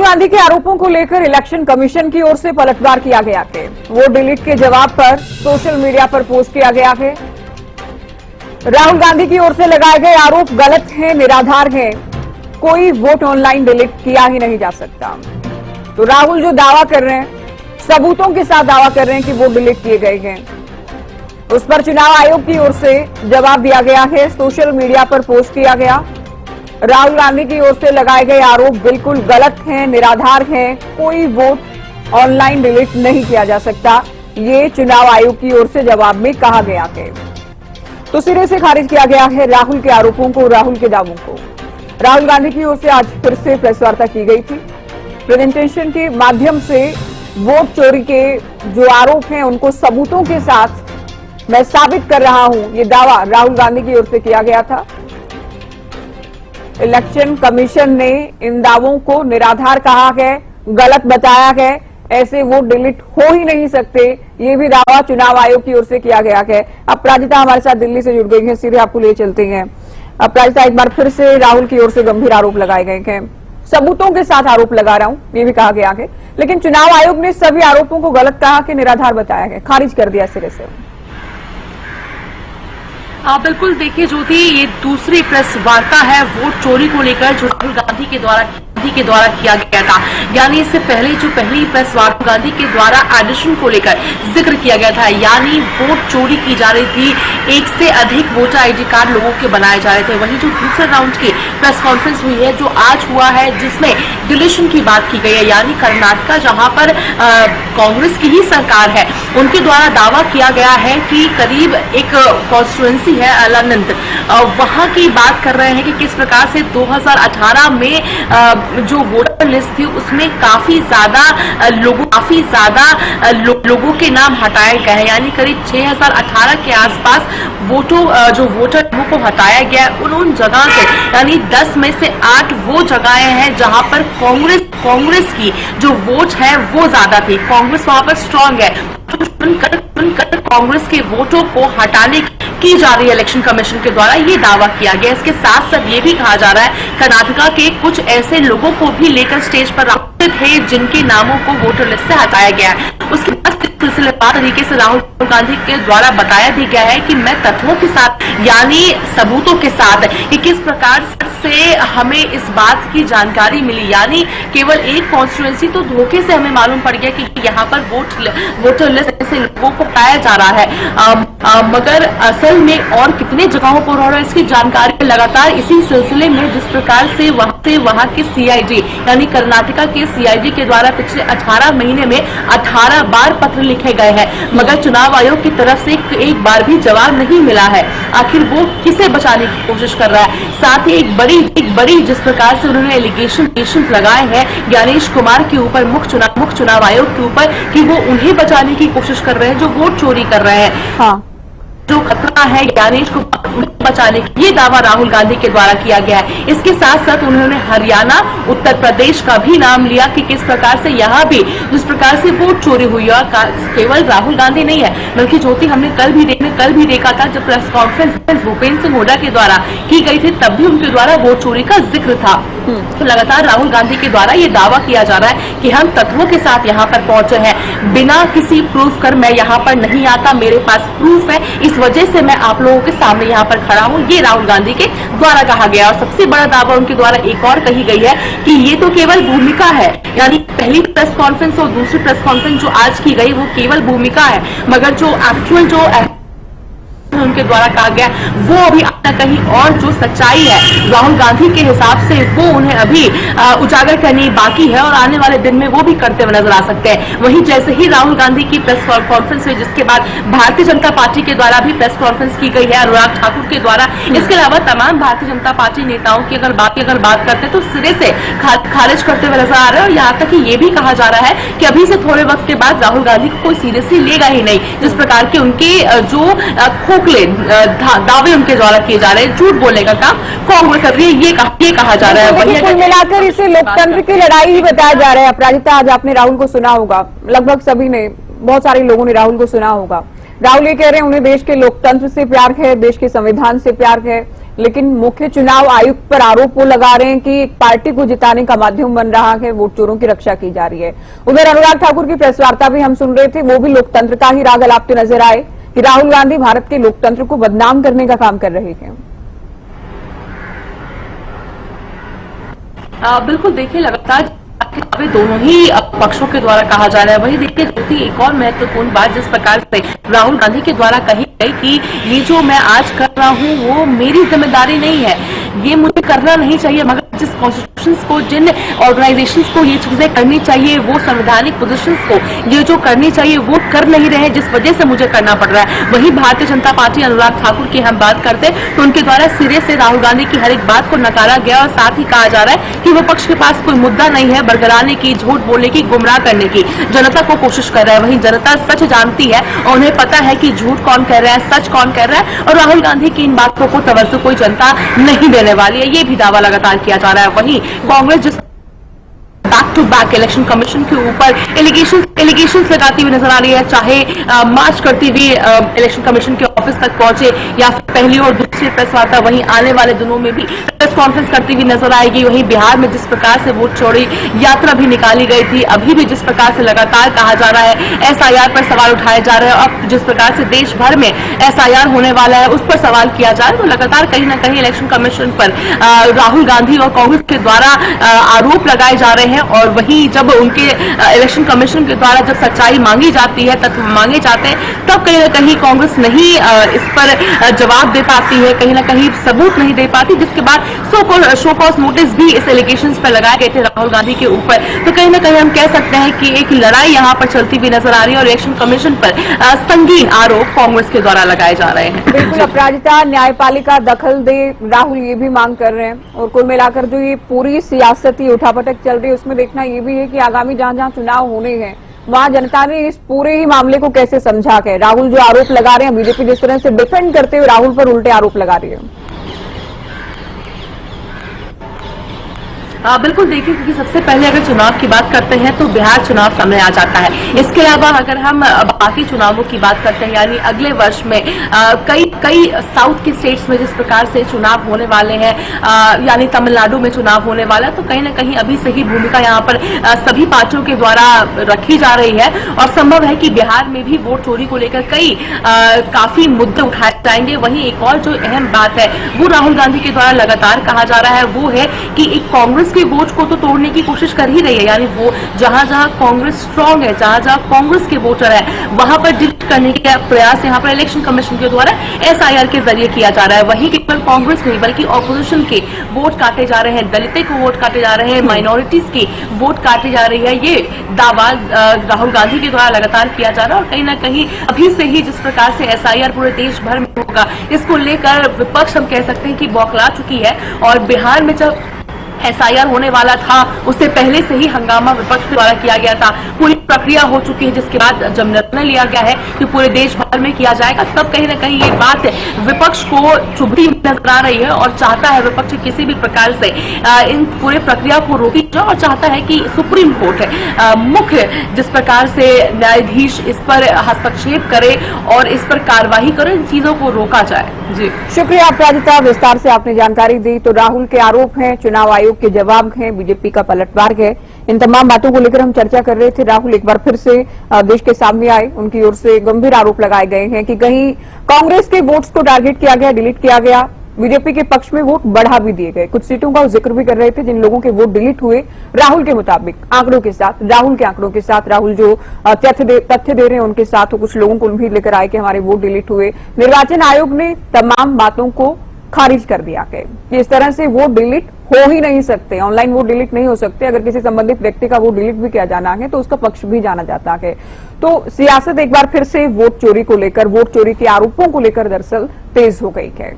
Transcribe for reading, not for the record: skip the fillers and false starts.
गांधी के आरोपों को लेकर इलेक्शन कमीशन की ओर से पलटवार किया गया है। वोट डिलीट के जवाब पर सोशल मीडिया पर पोस्ट किया गया है। राहुल गांधी की ओर से लगाए गए आरोप गलत हैं, निराधार हैं। कोई वोट ऑनलाइन डिलीट किया ही नहीं जा सकता। तो राहुल जो दावा कर रहे हैं, सबूतों के साथ दावा कर रहे हैं कि वोट डिलीट किए गए हैं, उस पर चुनाव आयोग की ओर से जवाब दिया गया है। सोशल मीडिया पर पोस्ट किया गया। राहुल गांधी की ओर से लगाए गए आरोप बिल्कुल गलत हैं, निराधार हैं। कोई वोट ऑनलाइन डिलीट नहीं किया जा सकता, ये चुनाव आयोग की ओर से जवाब में कहा गया है। तो सिरे से खारिज किया गया है राहुल के आरोपों को, राहुल के दावों को। राहुल गांधी की ओर से आज फिर से प्रेस वार्ता की गई थी। प्रेजेंटेशन के माध्यम से वोट चोरी के जो आरोप हैं उनको सबूतों के साथ मैं साबित कर रहा हूं, ये दावा राहुल गांधी की ओर से किया गया था। इलेक्शन कमीशन ने इन दावों को निराधार कहा है, गलत बताया है। ऐसे वोट डिलीट हो ही नहीं सकते, ये भी दावा चुनाव आयोग की ओर से किया गया है। अब प्राजिता हमारे साथ दिल्ली से जुड़ गई है, सीधे आपको ले चलते हैं। अब प्राजिता, एक बार फिर से राहुल की ओर से गंभीर आरोप लगाए गए हैं, सबूतों के साथ आरोप लगा रहा हूं, ये भी कहा गया है, लेकिन चुनाव आयोग ने सभी आरोपों को गलत कहा कि निराधार बताया है, खारिज कर दिया सिरे से। बिल्कुल, देखिए ज्योति, ये दूसरी प्रेस वार्ता है वोट चोरी को लेकर जो राहुल गांधी के द्वारा किया गया था। यानी इससे पहले जो पहली प्रेस वार्ता गांधी के द्वारा एडिशन को लेकर जिक्र किया गया था, यानी वोट चोरी की जा रही थी, एक से अधिक वोटर आईडी कार्ड लोगों के बनाए जा रहे थे। वहीं जो दूसरे राउंड की प्रेस कॉन्फ्रेंस हुई है, जो आज हुआ है, जिसमें डिलीशन की बात की गई है, यानी कर्नाटक जहां पर कांग्रेस की ही सरकार है, उनके द्वारा दावा किया गया है कि करीब एक कॉन्स्टिट्यूएंसी है अलअनंत, वहां की बात कर रहे हैं कि किस प्रकार से 2018 में जो वोटर लिस्ट थी उसमें काफी ज्यादा लोगों के नाम हटाए गए हैं। यानी करीब 6018 के आसपास जो वोटर को हटाया गया उन जगह से, यानी 10 में से 8 वो जगहें हैं जहां पर कांग्रेस की जो वोट है वो ज्यादा थी, कांग्रेस वहां पर स्ट्रांग है। कांग्रेस के वोटों को हटाने की जा रही है इलेक्शन कमीशन के द्वारा, ये दावा किया गया। इसके साथ साथ ये भी कहा जा रहा है कर्नाटका के कुछ ऐसे लोगों को भी लेकर स्टेज पर थे जिनके नामों को वोटर लिस्ट से हटाया गया है। उसके बाद सिलसिलेवार तरीके से राहुल गांधी के द्वारा बताया भी गया है कि मैं तथ्यों के साथ, यानी सबूतों के साथ, कि किस प्रकार से हमें इस बात की जानकारी मिली, यानी केवल एक कॉन्स्टिट्यूएंसी तो धोखे से हमें मालूम पड़ गया कि यहाँ पर वोटर लिस्ट से लोगों को हटाया जा रहा है, मगर असल में और कितने जगहों पर हो रहा है इसकी जानकारी लगातार इसी सिलसिले में, जिस प्रकार से वहां के सीआईडी, यानी कर्नाटका के सीआईडी के द्वारा पिछले 18 महीने में 18 बार पत्र लिखे गए हैं, मगर चुनाव आयोग की तरफ से एक बार भी जवाब नहीं मिला है। आखिर वो किसे बचाने की कोशिश कर रहा है? साथ ही एक बड़ी जिस प्रकार से उन्होंने एलिगेशन लगाए हैं ज्ञानेश कुमार के ऊपर, मुख्य चुनाव आयोग के ऊपर, कि वो उन्हें बचाने की कोशिश कर रहे हैं जो वोट चोरी कर रहे हैं। हाँ, जो खतरा है ज्ञानेश को बचाने की, ये दावा राहुल गांधी के द्वारा किया गया है। इसके साथ साथ उन्होंने हरियाणा, उत्तर प्रदेश का भी नाम लिया कि किस प्रकार से यहाँ भी जिस प्रकार से वोट चोरी हुई है, केवल राहुल गांधी नहीं है, बल्कि ज्योति हमने कल भी देखा था जब प्रेस कॉन्फ्रेंस भूपेंद्र सिंह हुड्डा के द्वारा की गई थी, तब भी उनके द्वारा वोट चोरी का जिक्र था। तो लगातार राहुल गांधी के द्वारा ये दावा किया जा रहा है कि हम तथ्यों के साथ यहाँ पर पहुंचे हैं, बिना किसी प्रूफ कर मैं यहाँ पर नहीं आता, मेरे पास प्रूफ है, इस वजह से मैं आप लोगों के सामने यहाँ पर खड़ा हूँ, ये राहुल गांधी के द्वारा कहा गया। और सबसे बड़ा दावा उनके द्वारा एक और कही गई है कि ये तो केवल भूमिका है, यानी पहली प्रेस कॉन्फ्रेंस और दूसरी प्रेस कॉन्फ्रेंस जो आज की गई वो केवल भूमिका है, मगर जो एक्चुअल जो उनके द्वारा कहा गया वो अभी कहीं और जो सच्चाई है राहुल गांधी के हिसाब से वो उन्हें अभी उजागर करनी बाकी है, और आने वाले दिन में वो भी करते हुए नजर आ सकते हैं। वहीं जैसे ही राहुल गांधी की प्रेस कॉन्फ्रेंस हुई, जिसके बाद भारतीय जनता पार्टी के द्वारा भी प्रेस कॉन्फ्रेंस की गई है अनुराग ठाकुर के द्वारा, इसके अलावा तमाम भारतीय जनता पार्टी नेताओं की अगर बात करते हैं तो सिरे से खारिज करते हुए नजर आ रहे हैं। और यहाँ तक कि ये भी कहा जा रहा है कि अभी से थोड़े वक्त के बाद राहुल गांधी को कोई सीरियसली लेगा ही नहीं, जिस प्रकार के उनके जो खोखले दावे उनके द्वारा किए जा रहे हैं, झूठ बोलने का काम कांग्रेस कर रही है, ये कहा जा रहा है। कुल मिलाकर इसे लोकतंत्र की लड़ाई ही बताया जा रहा है। अपराजिता, आज आपने राहुल को सुना होगा, लगभग सभी ने, बहुत सारे लोगों ने राहुल को सुना होगा। राहुल ये कह रहे हैं उन्हें देश के लोकतंत्र से प्यार है, देश के संविधान से प्यार है, लेकिन मुख्य चुनाव आयुक्त पर आरोप वो लगा रहे हैं कि एक पार्टी को जिताने का माध्यम बन रहा है, वोट चोरों की रक्षा की जा रही है। उधर अनुराग ठाकुर की प्रेस वार्ता भी हम सुन रहे थे, वो भी लोकतंत्र का ही राग अलापते नजर आए कि राहुल गांधी भारत के लोकतंत्र को बदनाम करने का काम कर रहे हैं। बिल्कुल, देखिए लगातार दोनों ही पक्षों के द्वारा कहा जा रहा है। वही देखिए ज्योति, एक और महत्वपूर्ण बात जिस प्रकार से राहुल गांधी के द्वारा कही गई कि ये जो मैं आज कर रहा हूँ वो मेरी जिम्मेदारी नहीं है, ये मुझे करना नहीं चाहिए, मगर जिस कॉन्स्टिट्यूशंस को, जिन ऑर्गेनाइजेशंस को ये चीजें करनी चाहिए, वो संवैधानिक पोजीशंस को ये जो करनी चाहिए वो कर नहीं रहे, जिस वजह से मुझे करना पड़ रहा है। वही भारतीय जनता पार्टी अनुराग ठाकुर की हम बात करते तो उनके द्वारा सिरे से राहुल गांधी की हर एक बात को नकारा गया और साथ ही कहा जा रहा है कि विपक्ष के पास कोई मुद्दा नहीं है बरगलाने की, झूठ बोलने की, गुमराह करने की। जनता को कोशिश कर रहा है, वहीं जनता सच जानती है और उन्हें पता है कि झूठ कौन कह रहा है, सच कौन कह रहा है, और राहुल गांधी की इन बातों को तवज्जो कोई जनता नहीं देने वाली है, ये भी दावा लगातार किया जा रहा है। वहीं कांग्रेस जिस back to back election commission के ऊपर एलिगेशंस लगाती हुई नजर आ रही है, चाहे मार्च करती हुई इलेक्शन कमीशन के ऑफिस तक पहुंचे या फिर पहली और दूसरी प्रेस वार्ता वहीं आने वाले दिनों में भी प्रेस कॉन्फ्रेंस करती हुई नजर आएगी। वहीं बिहार में जिस प्रकार से वोट चोरी यात्रा भी निकाली गई थी, अभी भी जिस प्रकार से लगातार कहा जा रहा है एसआईआर पर सवाल उठाए जा रहे हैं, अब जिस प्रकार से देश भर में एसआईआर होने वाला है उस पर सवाल किया जा रहा है, तो लगातार कहीं ना कहीं इलेक्शन कमीशन पर राहुल गांधी और कांग्रेस के द्वारा आरोप लगाए जा रहे हैं। और वहीं जब उनके इलेक्शन कमीशन के द्वारा जब सच्चाई मांगी जाती है, तथ्य मांगे जाते हैं, तब कहीं ना कहीं कांग्रेस नहीं इस पर जवाब दे पाती है, कहीं ना कहीं सबूत नहीं दे पाती, जिसके बाद शो कॉज नोटिस भी इस एलिगेशंस पर लगाए गए थे राहुल गांधी के ऊपर। तो कहीं ना कहीं हम कह सकते हैं कि एक लड़ाई यहां पर चलती हुई नजर आ रही है और इलेक्शन कमीशन पर संगीन आरोप कांग्रेस के द्वारा लगाए जा रहे हैं। बिल्कुल, अपराजिता न्यायपालिका दखल दे, राहुल ये भी मांग कर रहे हैं। और कुल मिलाकर जो ये पूरी सियासती उठापटक चल रही है उसमें देखना ये भी है कि आगामी जहां जहां चुनाव होने हैं वहां जनता ने इस पूरे ही मामले को कैसे समझा है। राहुल जो आरोप लगा रहे हैं, बीजेपी जिस तरह से डिफेंड करते हुए राहुल पर उल्टे आरोप लगा रही है। बिल्कुल, देखिए क्योंकि सबसे पहले अगर चुनाव की बात करते हैं तो बिहार चुनाव सामने आ जाता है। इसके अलावा अगर हम बाकी चुनावों की बात करते हैं, यानी अगले वर्ष में कई साउथ के स्टेट्स में जिस प्रकार से चुनाव होने वाले हैं, यानी तमिलनाडु में चुनाव होने वाला है, तो कहीं ना कहीं अभी से ही भूमिका यहाँ पर सभी पार्टियों के द्वारा रखी जा रही है और संभव है कि बिहार में भी वोट चोरी को लेकर काफी मुद्दे उठाए जाएंगे। वहीं एक और जो अहम बात है वो राहुल गांधी के द्वारा लगातार कहा जा रहा है वो है कि एक कांग्रेस के वोट को तो तोड़ने की कोशिश कर ही रही है, यानी वो जहां जहां कांग्रेस स्ट्रांग है, जहां जहां कांग्रेस के वोटर है, वहां पर डिलीट करने का प्रयास यहां पर इलेक्शन कमीशन के द्वारा एसआईआर के जरिए किया जा रहा है। वहीं केवल कांग्रेस नहीं बल्कि ऑपोजिशन के वोट काटे जा रहे हैं, दलितों को वोट काटे जा रहे हैं, माइनॉरिटीज की वोट काटी जा रही है, ये दावा राहुल गांधी के द्वारा लगातार किया जा रहा है। और कहीं ना कहीं अभी से ही जिस प्रकार से एसआईआर पूरे देश भर में होगा, इसको लेकर विपक्ष हम कह सकते हैं कि बौखला चुकी है। और बिहार में जब एसआईआर होने वाला था उससे पहले से ही हंगामा विपक्ष द्वारा किया गया था, पूरी प्रक्रिया हो चुकी है, जिसके बाद जब निर्णय लिया गया है कि पूरे देश भर में किया जाएगा, तब कहीं ना कहीं ये बात विपक्ष को चुभती नजर आ रही है और चाहता है विपक्ष किसी भी प्रकार से इन पूरे प्रक्रिया को रोकी जाए और चाहता है कि सुप्रीम कोर्ट मुख्य जिस प्रकार से न्यायाधीश इस पर हस्तक्षेप करे और इस पर कार्रवाई करे, इन चीजों को रोका जाए। जी शुक्रिया अपराजिता, विस्तार से आपने जानकारी दी। तो राहुल के आरोप हैं, चुनाव आयोग के जवाब हैं, बीजेपी का पलटवार है, इन तमाम बातों को लेकर हम चर्चा कर रहे थे। राहुल एक बार फिर से देश के सामने आए, उनकी ओर से गंभीर आरोप लगाए गए हैं कि कहीं कांग्रेस के वोट्स को टारगेट किया गया, डिलीट किया गया, बीजेपी के पक्ष में वोट बढ़ा भी दिए गए। कुछ सीटों का जिक्र भी कर रहे थे जिन लोगों के वोट डिलीट हुए राहुल के मुताबिक, आंकड़ों के साथ, राहुल के आंकड़ों के साथ, राहुल जो तथ्य दे रहे हैं उनके साथ, तो कुछ लोगों को भी लेकर आए कि हमारे वोट डिलीट हुए। निर्वाचन आयोग ने तमाम बातों को खारिज कर दिया है कि इस तरह से वोट डिलीट हो ही नहीं सकते, ऑनलाइन वोट डिलीट नहीं हो सकते। अगर किसी संबंधित व्यक्ति का वोट डिलीट भी किया जाना है तो उसका पक्ष भी जाना जाता है। तो सियासत एक बार फिर से वोट चोरी को लेकर, वोट चोरी के आरोपों को लेकर दरअसल तेज हो गई है।